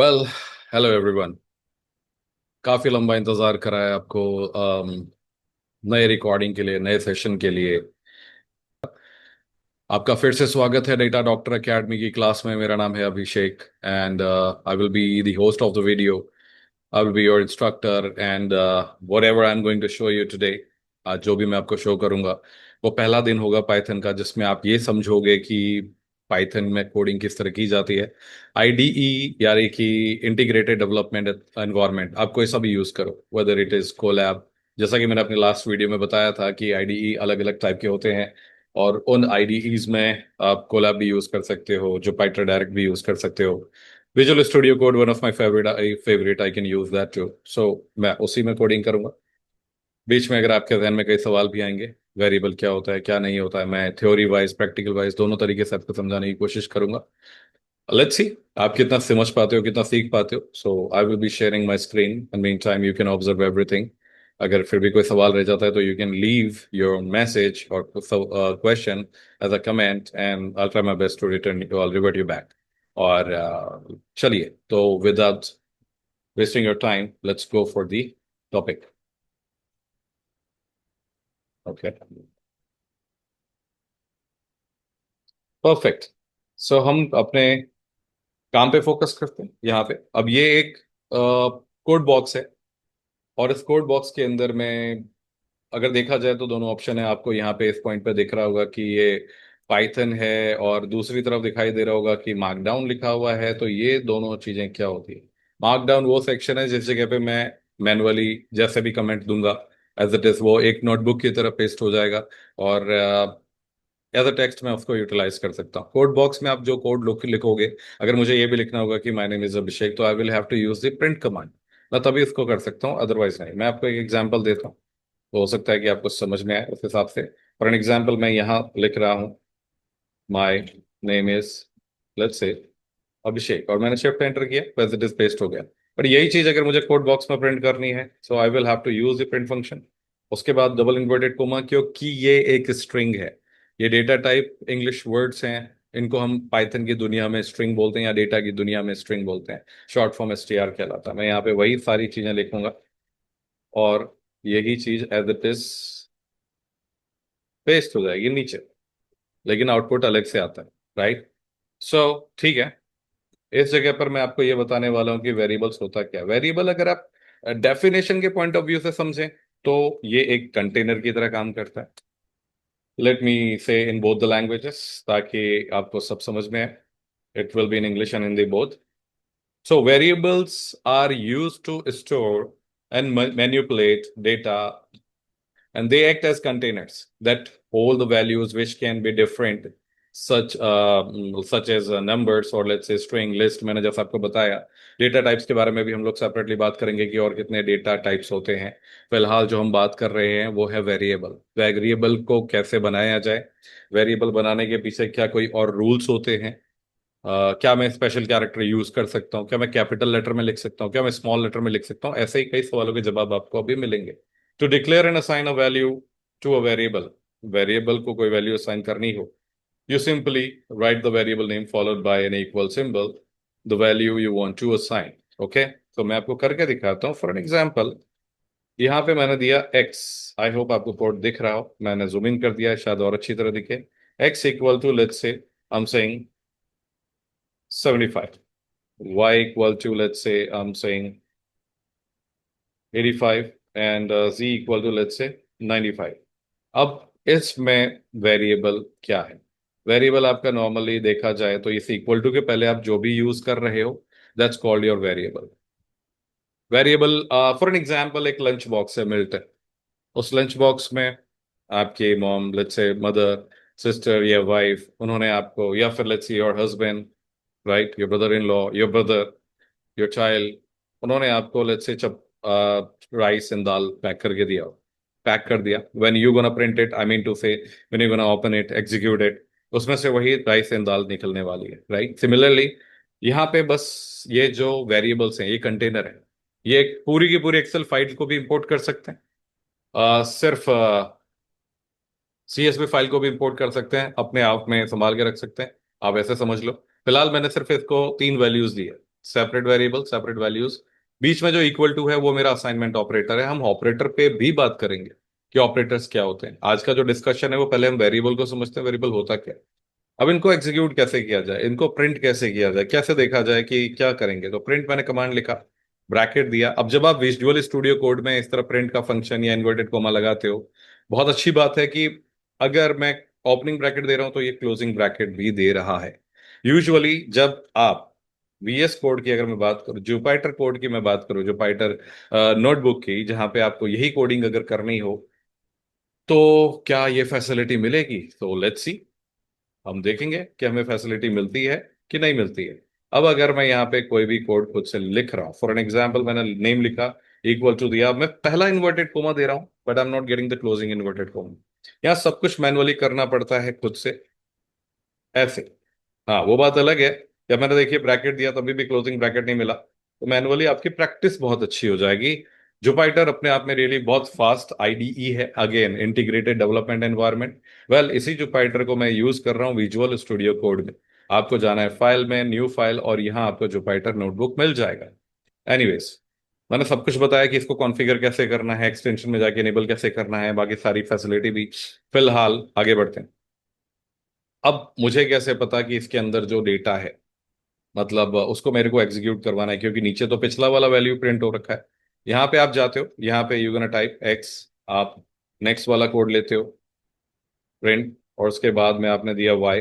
Well, hello everyone. काफी लंबा इंतजार करा है आपको नए रिकॉर्डिंग के लिए, नए सेशन के लिए। आपका फिर से स्वागत है डेटा डॉक्टर एकेडमी की क्लास में। मेरा नाम है Abhishek and I will be the host of the video. I will be your instructor and whatever I am going to show you today. आज जो भी मैं आपको शो करूंगा वो पहला दिन होगा पाइथन का, जिसमें आप ये समझोगे कि पाइथन में कोडिंग किस तरह की जाती है। आईडीई यानी कि इंटीग्रेटेड डेवलपमेंट एनवायरनमेंट, आप कोई सा भी यूज करो, वेदर इट इज कोलैब। जैसा कि मैंने अपने लास्ट वीडियो में बताया था कि आईडीई अलग अलग टाइप के होते हैं, और उन आईडीईज में आप कोलैब भी यूज कर सकते हो, जो पाइथन डायरेक्ट भी यूज कर सकते हो। Visual studio code one of my favourite, I can use that too. So मैं उसी में कोडिंग करूंगा। बीच में अगर आपके जहन में कई सवाल भी आएंगे, वेरिएबल क्या होता है क्या नहीं होता है, मैं थ्योरी वाइज प्रैक्टिकल वाइज दोनों तरीके से आपको समझाने की कोशिश करूंगा। लेट्स सी आप कितना समझ पाते हो, कितना सीख पाते हो। So I will be sharing my screen and mean time you can observe everything. अगर फिर भी कोई सवाल रह जाता है तो you can leave your message और question as a comment and I try my best to return revert you back. और चलिए, तो without wasting your time let's go for the topic. Okay, perfect. So हम अपने काम पे focus करते हैं यहाँ पे। अब ये एक कोड बॉक्स है, और इस कोड बॉक्स के अंदर में अगर देखा जाए तो दोनों ऑप्शन है। आपको यहाँ पे इस पॉइंट पे दिख रहा होगा कि ये पाइथन है, और दूसरी तरफ दिखाई दे रहा होगा कि मार्कडाउन लिखा हुआ है। तो ये दोनों चीजें क्या होती है? मार्कडाउन वो सेक्शन है जिस जगह पे मैं मैनुअली जैसे भी कमेंट दूंगा, एज इट इज वो एक नोटबुक की तरह पेस्ट हो जाएगा, और एज अ टेक्स्ट में उसको यूटिलाइज कर सकता हूँ। कोड बॉक्स में आप जो कोड लिखोगे, अगर मुझे ये भी लिखना होगा कि माय नेम इज अभिषेक, तो I will have to use the print command. मैं तभी इसको कर सकता हूँ, अदरवाइज नहीं। मैं आपको एक एग्जांपल देता हूँ, तो हो सकता है कि आपको समझ में आए उस हिसाब से। फॉर एन एग्जांपल मैं यहाँ लिख रहा हूँ my name is, let's say, अभिषेक, और मैंने शिफ्ट एंटर किया, बस इट इज पेस्ट हो गया। पर यही चीज अगर मुझे कोड बॉक्स में प्रिंट करनी है, so I will have to use the print function. उसके बाद डबल इन्वर्टेड कोमा, क्योंकि ये एक स्ट्रिंग है। ये डेटा टाइप इंग्लिश वर्ड्स हैं, इनको हम पाइथन की दुनिया में स्ट्रिंग बोलते हैं, या डेटा की दुनिया में स्ट्रिंग बोलते हैं। शॉर्ट फॉर्म एसटीआर कहलाता है। मैं यहाँ पे वही सारी चीजें लिखूंगा, और यही चीज एज इट इज पेस्ट हो जाएगी नीचे, लेकिन आउटपुट अलग से आता है, राइट? सो ठीक है। इस जगह पर मैं आपको ये बताने वाला हूँ कि वेरिएबल्स होता क्या है। वेरिएबल अगर आप डेफिनेशन के पॉइंट ऑफ व्यू से समझें, तो ये एक कंटेनर की तरह काम करता है। लेट मी से इन बोथ द लैंग्वेजेस, ताकि आपको सब समझ में आए। It will be in English and Hindi both. So variables are used to store and manipulate data, and they act as containers that hold the values which can be different, such as numbers or let's say string list। मैंने जैसा आपको बताया, data types के बारे में भी हम लोग सेपरेटली बात करेंगे कि और कितने डेटा टाइप्स होते हैं। फिलहाल जो हम बात कर रहे हैं वो है वेरिएबल। वेरिएबल को कैसे बनाया जाए, वेरिएबल बनाने के पीछे क्या कोई और रूल्स होते हैं, क्या मैं स्पेशल कैरेक्टर यूज कर सकता हूँ, क्या मैं कैपिटल लेटर में लिख सकता हूँ, क्या मैं स्मॉल लेटर में लिख सकता हूँ, ऐसे ही कई सवालों के जवाब आपको अभी मिलेंगे। To declare and assign a value to a variable, variable को कोई वैल्यू असाइन करनी हो, you simply write the variable name followed by an equal symbol, the value you want to assign. Okay, तो मैं आपको करके दिखाता हूँ। फॉर एन एग्जांपल, यहाँ पे मैंने दिया x। आई होप आपको कोड दिख रहा हो, मैंने जूम इन कर दिया है, शायद और अच्छी तरह दिखे। x equal to, let's say, I am saying 75, y equal to, let's say I'm saying 85, and z equal to, let's say 95। अब इसमें वेरिएबल क्या है? वेरिएबल आपका नॉर्मली देखा जाए तो इस इक्वल टू के पहले आप जो भी यूज कर रहे हो, that's called your variable. Variable, for an example, एक लंच बॉक्स है मिल्टन। उस लंच बॉक्स में आपके mom, let's say mother, sister या वाइफ, उन्होंने आपको, या फिर let's say your husband, right, your brother in law, your brother, your child, उन्होंने आपको लेट्स से चप राइस एंड दाल पैक करके दिया, पैक कर दिया। When you gonna print it, I mean to say when you gonna open it, execute it, उसमें से वही राइस एंड दाल निकलने वाली है, राइट? सिमिलरली यहाँ पे बस ये जो वेरिएबल्स हैं, ये कंटेनर है। ये एक पूरी की पूरी एक्सेल फाइल को भी इंपोर्ट कर सकते हैं, सिर्फ सीएसवी फाइल को भी इंपोर्ट कर सकते हैं, अपने आप में संभाल के रख सकते हैं। आप ऐसे समझ लो। फिलहाल मैंने सिर्फ इसको तीन वैल्यूज दी है। सेपरेट वेरिएबल, सेपरेट वैल्यूज, बीच में जो इक्वल टू है वो मेरा असाइनमेंट ऑपरेटर है। हम ऑपरेटर पे भी बात करेंगे कि ऑपरेटर्स क्या होते हैं। आज का जो डिस्कशन है वो पहले हम वेरिएबल को समझते हैं, वेरिएबल होता क्या है। अब इनको एग्जीक्यूट कैसे किया जाए, इनको प्रिंट कैसे किया जाए, कैसे देखा जाए कि क्या करेंगे। तो प्रिंट मैंने कमांड लिखा, ब्रैकेट दिया। अब जब आप विजुअल स्टूडियो कोड में इस तरह प्रिंट का फंक्शन या इन्वर्टेड कोमा लगाते हो, बहुत अच्छी बात है कि अगर मैं ओपनिंग ब्रैकेट दे रहा हूं तो ये क्लोजिंग ब्रैकेट भी दे रहा है। यूजुअली जब आप वीएस कोड की अगर मैं बात करूं, जुपाइटर कोड की मैं बात करूं, जुपाइटर नोटबुक की, जहां पे आपको यही कोडिंग अगर करनी हो, तो क्या ये फैसिलिटी मिलेगी? तो लेट्स सी, हम देखेंगे कि हमें फैसिलिटी मिलती है कि नहीं मिलती है। अब अगर मैं यहाँ पे कोई भी कोड खुद से लिख रहा हूँ, फॉर एन एग्जाम्पल मैंने नेम लिखा, इक्वल टू दिया, मैं पहला इन्वर्टेड कोमा दे रहा हूँ but I am not getting the closing inverted coma. यहाँ सब कुछ मैनुअली करना पड़ता है खुद से, ऐसे। हाँ, वो बात अलग है, जब मैंने देखिए ब्रैकेट दिया तभी भी क्लोजिंग ब्रैकेट नहीं मिला, तो मैनुअली आपकी प्रैक्टिस बहुत अच्छी हो जाएगी। जुपाइटर अपने आप में रियली बहुत फास्ट आईडीई है, again integrated development environment. Well, इसी जुपाइटर को मैं यूज कर रहा हूँ विजुअल स्टूडियो कोड में। आपको जाना है फाइल में, न्यू फाइल, और यहाँ आपको जुपाइटर नोटबुक मिल जाएगा। एनीवेज, मैंने सब कुछ बताया कि इसको कॉन्फ़िगर कैसे करना है, एक्सटेंशन में जाके इनेबल कैसे करना है, बाकी सारी फैसिलिटी भी। फिलहाल आगे बढ़ते हैं। अब मुझे कैसे पता कि इसके अंदर जो डेटा है, मतलब उसको मेरे को एग्जीक्यूट करवाना है, क्योंकि नीचे तो पिछला वाला वैल्यू प्रिंट हो रखा है। यहाँ पे आप जाते हो, यहाँ पे यू गोना टाइप एक्स, आप नेक्स्ट वाला कोड लेते हो, प्रिंट, और उसके बाद में आपने दिया Y,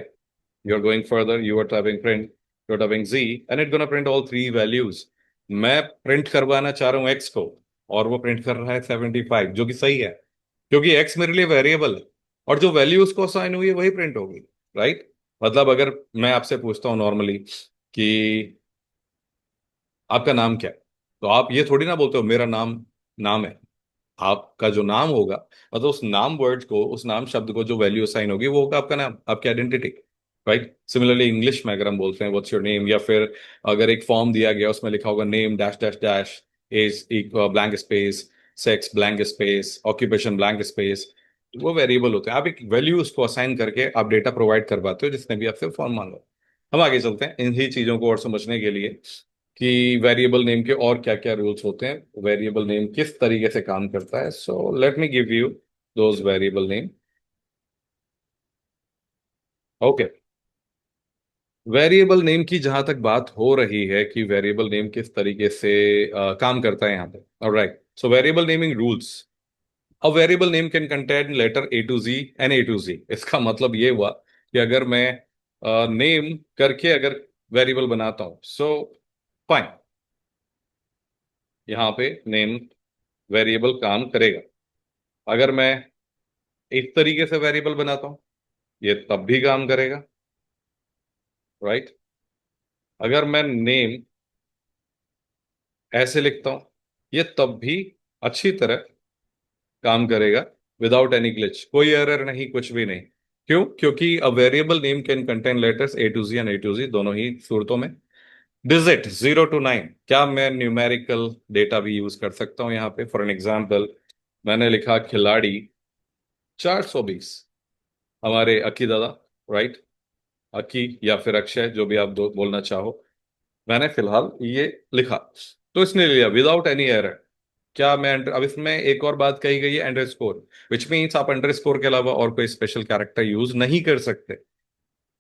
you are going further, you are typing print, you are typing G, and it gonna print all three values. मैं प्रिंट करवाना चाह रहा हूँ एक्स को, और वो प्रिंट कर रहा है 75, जो कि सही है, क्योंकि एक्स मेरे लिए वेरिएबल है, और जो वैल्यू उसको असाइन हुई है वही प्रिंट होगी। राइट? मतलब अगर मैं आपसे पूछता हूँ नॉर्मली कि आपका नाम क्या है, तो आप ये थोड़ी ना बोलते हो मेरा नाम नाम है। आपका जो नाम होगा, मतलब उस नाम वर्ड को, उस नाम शब्द को जो वैल्यू असाइन होगी वो होगा आपका नाम, आपकी आइडेंटिटी। राइट? सिमिलरली इंग्लिश में अगर हम बोलते हैं व्हाट्स योर नेम, या फिर अगर एक फॉर्म दिया गया उसमें लिखा होगा name dash dash dash, age blank space, sex blank space, occupation blank space, वो वेरिएबल होते हैं। आप एक वैल्यू उसको असाइन करके आप डेटा प्रोवाइड करवाते हो जिसने भी आपसे फॉर्म मांगा। हम आगे चलते हैं इन्हीं चीजों को और समझने के लिए कि वेरिएबल नेम के और क्या क्या रूल्स होते हैं, वेरिएबल नेम किस तरीके से काम करता है। सो let me give you those variable name. Okay, variable name की जहां तक बात हो रही है कि वेरिएबल नेम किस तरीके से काम करता है यहाँ पे, alright, so variable naming rules. A variable name can contain letter A to Z and A to Z. इसका मतलब ये हुआ कि अगर मैं नेम करके अगर वेरिएबल बनाता हूं, सो फाइन, यहाँ पे नेम वेरिएबल काम करेगा। अगर मैं इस तरीके से वेरिएबल बनाता हूं, ये तब भी काम करेगा। राइट? अगर मैं नेम ऐसे लिखता हूं, ये तब भी अच्छी तरह काम करेगा, विदाउट एनी ग्लिच, कोई एरर नहीं, कुछ भी नहीं। क्यों? क्योंकि a variable name can contain letters A to Z and A to Z, दोनों ही सूरतों में। डिजिट 0 to 9, क्या मैं न्यूमेरिकल डेटा भी यूज कर सकता हूं यहाँ पे? फॉर एन एग्जाम्पल, मैंने लिखा खिलाड़ी 420, हमारे अकी दादा, राइट, अकी या फिर अक्षय, जो भी आप दो बोलना चाहो, मैंने फिलहाल ये लिखा, तो इसने ले लिया विदाउट एनी एरर। क्या मैं अब इसमें एक और बात कही गई है, अंडर स्कोर, विच मीन्स आप अंडर स्कोर के अलावा और कोई स्पेशल कैरेक्टर यूज नहीं कर सकते।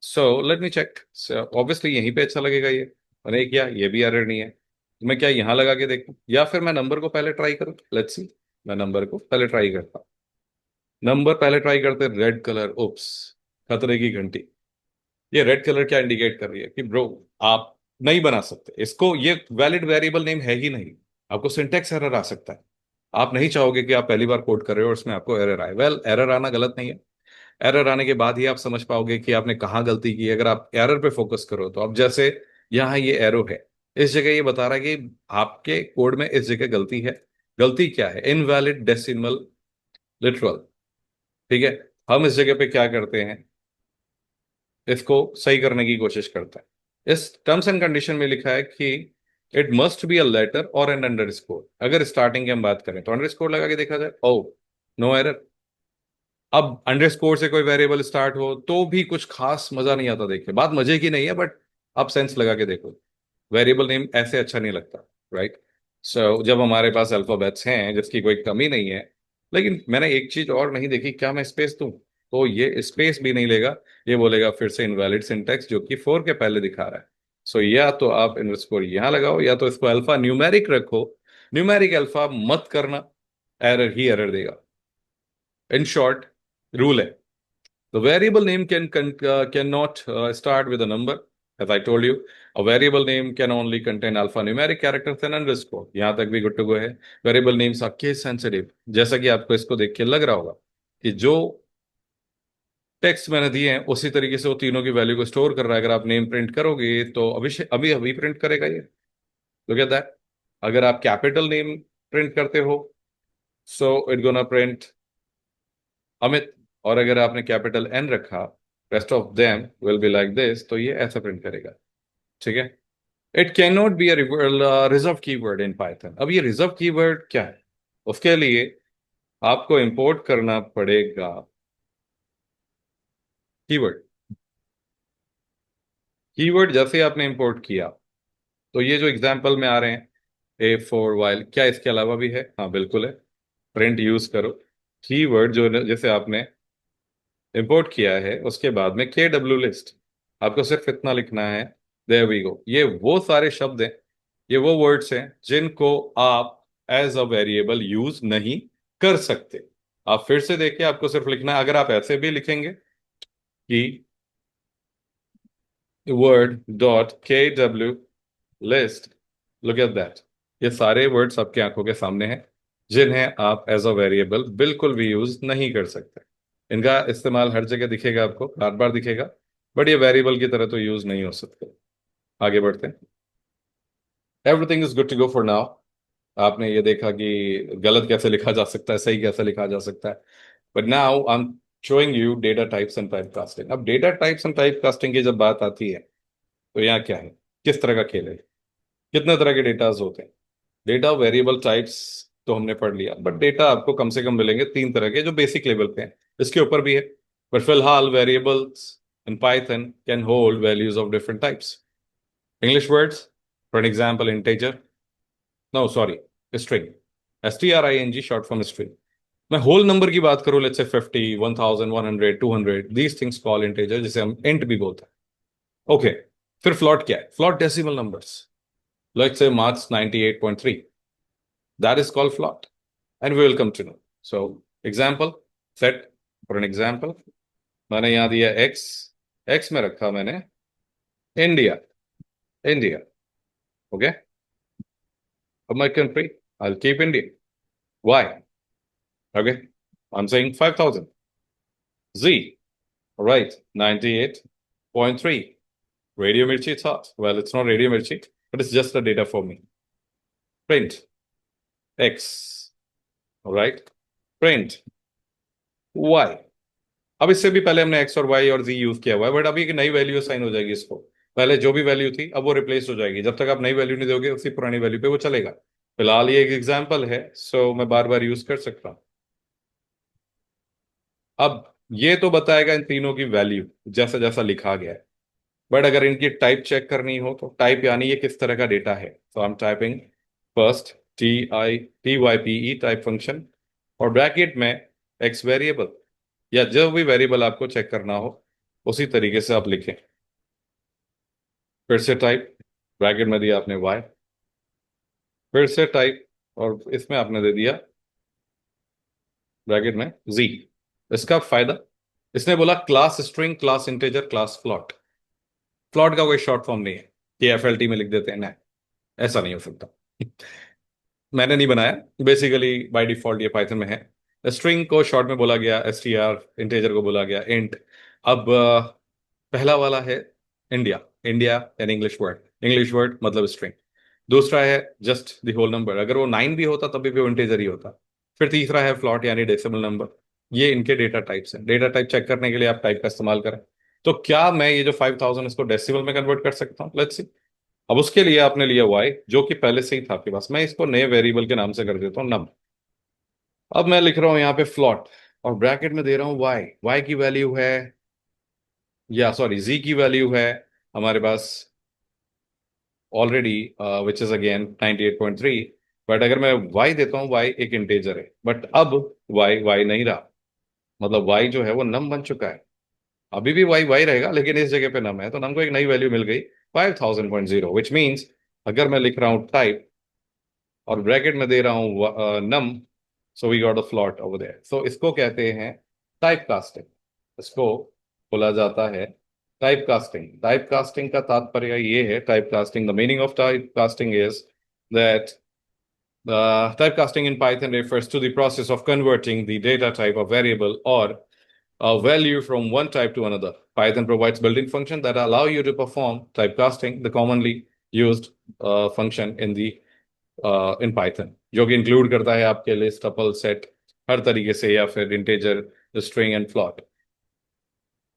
So let me check, obviously यहीं पे अच्छा लगेगा ये, मैंने किया, ये भी एरर नहीं है, तो मैं क्या यहाँ लगा के देखूं, या फिर मैं नंबर को पहले ट्राई करूं? लेट्स सी, मैं नंबर को पहले ट्राई करता, नंबर पहले ट्राई करते, रेड कलर, उप्स, खतरे की घंटी। ये रेड कलर क्या इंडिकेट कर रही है कि ब्रो, आप नहीं बना सकते इसको, ये वैलिड वेरिएबल नेम है ही नहीं, आपको सिंटेक्स एरर आ सकता है। आप नहीं चाहोगे कि आप पहली बार कोड कर रहे हो और उसमें आपको एरर आए। वेल, एरर आना गलत नहीं है, एरर आने के बाद ही आप समझ पाओगे कि आपने कहाँ गलती की है। अगर आप एरर पे फोकस करो, तो अब जैसे यहाँ ये एरो है, इस जगह ये बता रहा है कि आपके कोड में इस जगह गलती है। गलती क्या है? Invalid decimal literal. ठीक है, हम इस जगह पे क्या करते हैं, इसको सही करने की कोशिश करता है। इस टर्म्स एंड कंडीशन में लिखा है कि it must be a letter और एन अंडर स्कोर। अगर स्टार्टिंग की हम बात करें तो अंडर स्कोर लगा के देखा जाए, ओ, नो एरर। अब अंडर स्कोर से कोई वेरिएबल स्टार्ट हो तो भी कुछ खास मजा नहीं आता। देखिए, बात मजे की नहीं है, बट आप सेंस लगा के देखो। वेरिएबल नेम ऐसे अच्छा नहीं लगता, राइट? सो जब हमारे पास अल्फाबेट्स हैं जिसकी कोई कमी नहीं है, लेकिन मैंने एक चीज और नहीं देखी, क्या मैं स्पेस दूं? तो ये स्पेस भी नहीं लेगा, ये बोलेगा फिर से इनवैलिड सिंटैक्स, जो कि 4 के पहले दिखा रहा है। सो या तो आप अंडरस्कोर यहाँ लगाओ, या तो इसको अल्फा न्यूमेरिक रखो। न्यूमेरिक अल्फा मत करना, एरर ही एरर देगा। इन शॉर्ट, रूल है, the variable name cannot start with a number, as I told you. A variable name can only contain alphanumeric characters and underscore. यहाँ तक भी good to go है। Variable names are case sensitive, जैसा कि आपको इसको देख के लग रहा होगा कि जो टेक्स्ट मैंने दिए हैं उसी तरीके से वो तीनों की वैल्यू को स्टोर कर रहा है। अगर आप नेम प्रिंट करोगे तो अभी अभी अभी प्रिंट करेगा ये। Look at that. अगर आप कैपिटल नेम प्रिंट करते हो, so it gonna print Amit. और अगर आपने कैपिटल एन रखा, rest of them will be like this, तो ये ऐसा प्रिंट करेगा। ठीक है। It can not be a reserve keyword in Python. अब ये रिजर्व कीवर्ड क्या है? उसके लिए आपको इंपोर्ट करना पड़ेगा कीवर्ड। कीवर्ड जैसे आपने इंपोर्ट किया, तो ये जो एग्जांपल में आ रहे हैं, ए फॉर वाइल, क्या इसके अलावा भी है? हाँ बिल्कुल है। प्रिंट यूज करो। कीवर्ड जो जैसे आपने इंपोर्ट किया है उसके बाद में के डब्ल्यू लिस्ट, आपको सिर्फ इतना लिखना है। There we go. ये वो सारे शब्द हैं, ये वो वर्ड्स हैं जिनको आप एज अ वेरिएबल यूज नहीं कर सकते। आप फिर से देखिए, आपको सिर्फ लिखना है। अगर आप ऐसे भी लिखेंगे कि वर्ड डॉट के W list, look at that, ये सारे वर्ड्स आपकी आंखों के सामने हैं जिन्हें आप एज अ वेरिएबल बिल्कुल भी यूज नहीं कर सकते। इनका इस्तेमाल हर जगह दिखेगा, आपको बार बार दिखेगा, बट ये वेरिएबल की तरह तो यूज नहीं हो सकते। आगे बढ़ते हैं। Everything is good to go for now. आपने ये देखा कि गलत कैसे लिखा जा सकता है, सही कैसे लिखा जा सकता है। But now I am showing you data types and type casting. अब data types and type casting की जब बात आती है, तो यहाँ क्या है, किस तरह का खेल है, कितने तरह के डेटाज होते हैं? डेटा वेरिएबल टाइप्स तो हमने पढ़ लिया, बट डेटा आपको कम से कम मिलेंगे 3 तरह के जो बेसिक लेवल पे हैं। इसके ऊपर भी है, पर फिलहाल variables in Python can hold values of different types. English words, for an example integer, no sorry, string, STRING, short form string. मैं होल नंबर की बात करूं, let's say 50, 1000, 100, 200, these things call integer, जिसे हम इंट भी बोलते हैं। Okay. फिर फ्लॉट क्या है? Float decimal numbers, let's say marks 98.3, that is called float, and we will come to know. So example, set for an example, मैंने यहाँ दिया x, x में रखा मैंने इंडिया, इंडिया। ओके। अब my country, I'll keep India. Y, okay, I'm saying 5000. Z, all right, 98.3. Radio Mirchi, it's hot. Well, it's not Radio Mirchi, but it's just the data for me. Print x, all right, print y। अब इससे भी पहले हमने x और Y और जी use किया हुआ है, बट अभी एक नई वैल्यू साइन हो जाएगी इसको। पहले जो भी वैल्यू थी अब वो रिप्लेस हो जाएगी, जब तक आप नई वैल्यू नहीं दोगे उसी पुरानी वैल्यू पे वो चलेगा। फिलहाल ये एक एग्जाम्पल है, सो मैं बार बार यूज कर सकता हूँ। अब ये तो बताएगा इन तीनों की वैल्यू जैसा जैसा लिखा गया है, बट अगर इनकी टाइप चेक करनी हो तो टाइप यानी ये किस तरह का डेटा है, तो I am typing first TYPE type function, और ब्रैकेट में एक्स वेरिएबल, या जो भी वेरिएबल आपको चेक करना हो उसी तरीके से आप लिखें। फिर से टाइप, ब्रैकेट में दिया आपने वाई, फिर से टाइप, और इसमें आपने दे दिया ब्रैकेट में जी। इसका फायदा, इसने बोला class string, class integer, class float. Float का कोई शॉर्ट फॉर्म नहीं है कि FLT में लिख देते हैं, नहीं, ऐसा नहीं हो सकता। मैंने नहीं बनाया, बेसिकली बाय डिफॉल्ट ये पाइथन में है। स्ट्रिंग को शॉर्ट में बोला गया STR, इंटीजर को बोला गया इंट। अब पहला वाला है India, India an English word, English word मतलब स्ट्रिंग। दूसरा है जस्ट द होल नंबर, अगर वो 9 भी होता तभी भी वो इंटीजर ही होता। फिर तीसरा है फ्लॉट यानी डेसिमल नंबर। ये इनके डेटा टाइप्स हैं। डेटा टाइप चेक करने के लिए आप टाइप का इस्तेमाल करें। तो क्या मैं ये जो 5000 इसको डेसिमल में कन्वर्ट कर सकता हूँ? Let's see. अब उसके लिए आपने लिया वाई, जो कि पहले से ही था आपके पास। मैं इसको नए वेरिएबल के नाम से कर देता हूँ नम। अब मैं लिख रहा हूँ यहाँ पे फ्लॉट, और ब्रैकेट में दे रहा हूँ वाई। वाई की वैल्यू है, या सॉरी जी की वैल्यू है हमारे पास already, which is again 98.3। But अगर मैं y देता हूँ, y एक इंटेजर है, बट अब y नहीं रहा। मतलब y जो है वो नम बन चुका है। अभी भी y रहेगा, लेकिन इस जगह पे नम है, तो नम को एक नई वैल्यू मिल गई 5000.0, विच मीन्स अगर मैं लिख रहा हूँ टाइप और ब्रैकेट में दे रहा हूँ num, so we got a float over there. So इसको कहते हैं टाइप कास्टिंग। इसको बोला जाता है टाइप कास्टिंग। टाइप कास्टिंग का तात्पर्य ये है, type casting, the meaning of type casting is that typecasting in Python refers to the process of converting the data type of variable or a value from one type to another. Python provides built-in functions that allow you to perform typecasting, the commonly used function in Python, जो कि include करता है आपके list, tuple, set, हर तरीके से, या फिर integer, string and float.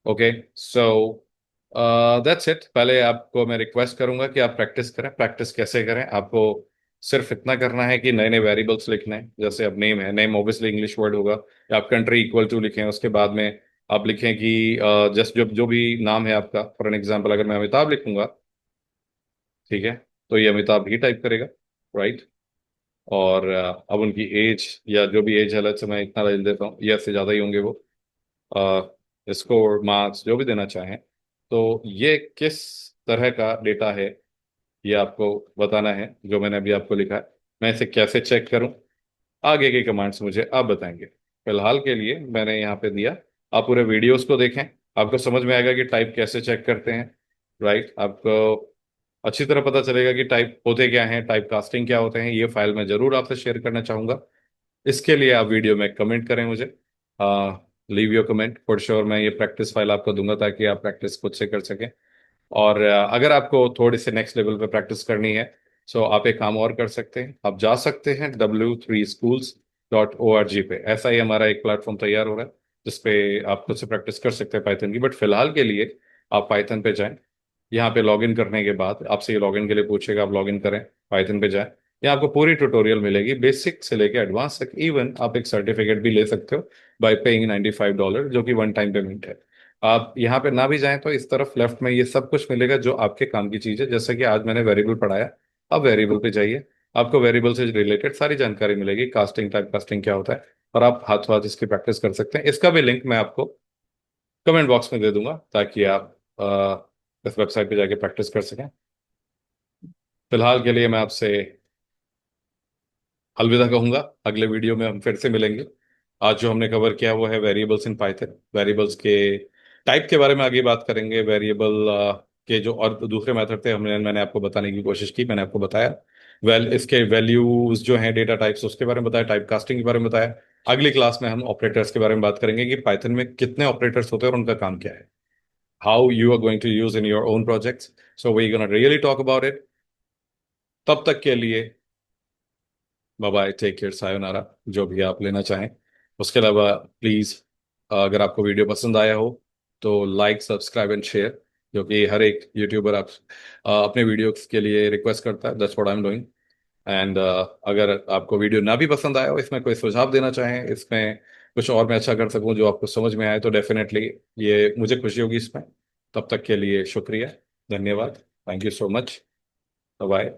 Okay, so that's it. पहले आपको मैं रिक्वेस्ट करूंगा कि आप प्रैक्टिस करें। प्रैक्टिस कैसे करें? आपको सिर्फ इतना करना है कि नए नए वेरिएबल्स लिखने हैं। जैसे अब नेम है, नेम ऑब्वियसली इंग्लिश वर्ड होगा, या आप कंट्री इक्वल टू लिखें, उसके बाद में आप लिखें कि जस्ट जो भी नाम है आपका, फॉर एन एग्जाम्पल अगर मैं अमिताभ लिखूंगा, ठीक है, तो ये अमिताभ ही टाइप करेगा, राइट। और अब उनकी एज, या जो भी एज है, let's say मैं इतना ले देता हूँ, या इससे ज़्यादा ही होंगे वो, स्कोर, मार्क्स, जो भी देना चाहें, तो ये किस तरह का डेटा है, ये आपको बताना है, जो मैंने अभी आपको लिखा है। मैं इसे कैसे चेक करूं, आगे की कमांड्स मुझे आप बताएंगे। फिलहाल के लिए मैंने यहाँ पे दिया, आप पूरे वीडियोस को देखें, आपको समझ में आएगा कि टाइप कैसे चेक करते हैं, राइट। आपको अच्छी तरह पता चलेगा कि टाइप होते क्या हैं, टाइप कास्टिंग क्या होते हैं। ये फाइल मैं जरूर आपसे शेयर करना चाहूंगा। इसके लिए आप वीडियो में कमेंट करें मुझे, leave your comment for sure. मैं ये प्रैक्टिस फाइल आपको दूंगा ताकि आप प्रैक्टिस खुद से कर सकें। और अगर आपको थोड़ी से नेक्स्ट लेवल पे प्रैक्टिस करनी है, सो आप एक काम और कर सकते हैं, आप जा सकते हैं w3schools.org पे। ऐसा ही हमारा एक प्लेटफॉर्म तैयार हो रहा है जिसपे आप खुद से प्रैक्टिस कर सकते हैं पाइथन की। बट फिलहाल के लिए आप पाइथन पे जाएं। यहाँ पे लॉगिन करने के बाद आपसे ये लॉगिन के लिए पूछेगा, आप लॉगिन करें, पाइथन पे जाएं। यहाँ आपको पूरी ट्यूटोरियल मिलेगी, बेसिक से लेके एडवांस तक। इवन आप एक सर्टिफिकेट भी ले सकते हो बाय पेइंग $95, जो कि वन टाइम पेमेंट है। आप यहाँ पे ना भी जाएं तो इस तरफ लेफ्ट में ये सब कुछ मिलेगा जो आपके काम की चीज़ है। जैसे कि आज मैंने वेरिएबल पढ़ाया, अब वेरिएबल पे जाइए, आपको वेरिएबल से रिलेटेड सारी जानकारी मिलेगी, कास्टिंग, टाइप कास्टिंग क्या होता है, और आप हाथों हाथ इसकी प्रैक्टिस कर सकते हैं। इसका भी लिंक मैं आपको कमेंट बॉक्स में दे दूंगा ताकि आप इस वेबसाइट पे जाके प्रैक्टिस कर सकें। फिलहाल के लिए मैं आपसे अलविदा कहूंगा, अगले वीडियो में हम फिर से मिलेंगे। आज जो हमने कवर किया वो है वेरिएबल्स इन पाइथन। वेरिएबल्स के टाइप के बारे में आगे बात करेंगे। वेरिएबल के जो और दूसरे मेथड थे, मैंने आपको बताने की कोशिश की, मैंने आपको बताया। इसके वैल्यूज जो हैं, डेटा टाइप्स, उसके बारे में बताया, टाइप कास्टिंग के बारे में बताया। अगली क्लास में हम ऑपरेटर्स के बारे में बात करेंगे कि पाइथन में कितने ऑपरेटर्स होते हैं और उनका काम क्या है, how you are going to use in your own projects. So we gonna really talk about it. तब तक के लिए bye bye, take care, sayonara, जो भी आप लेना चाहें। उसके अलावा प्लीज़, अगर आपको वीडियो पसंद आया हो तो लाइक, सब्सक्राइब एंड शेयर, जो कि हर एक यूट्यूबर आप अपने वीडियोस के लिए रिक्वेस्ट करता है। That's what I am doing. And अगर आपको वीडियो ना भी पसंद आया हो, इसमें कोई सुझाव देना चाहें, इसमें कुछ और मैं अच्छा कर सकूं जो आपको समझ में आए, तो डेफिनेटली ये मुझे खुशी होगी इसमें। तब तक के लिए शुक्रिया, धन्यवाद, thank you so much, bye.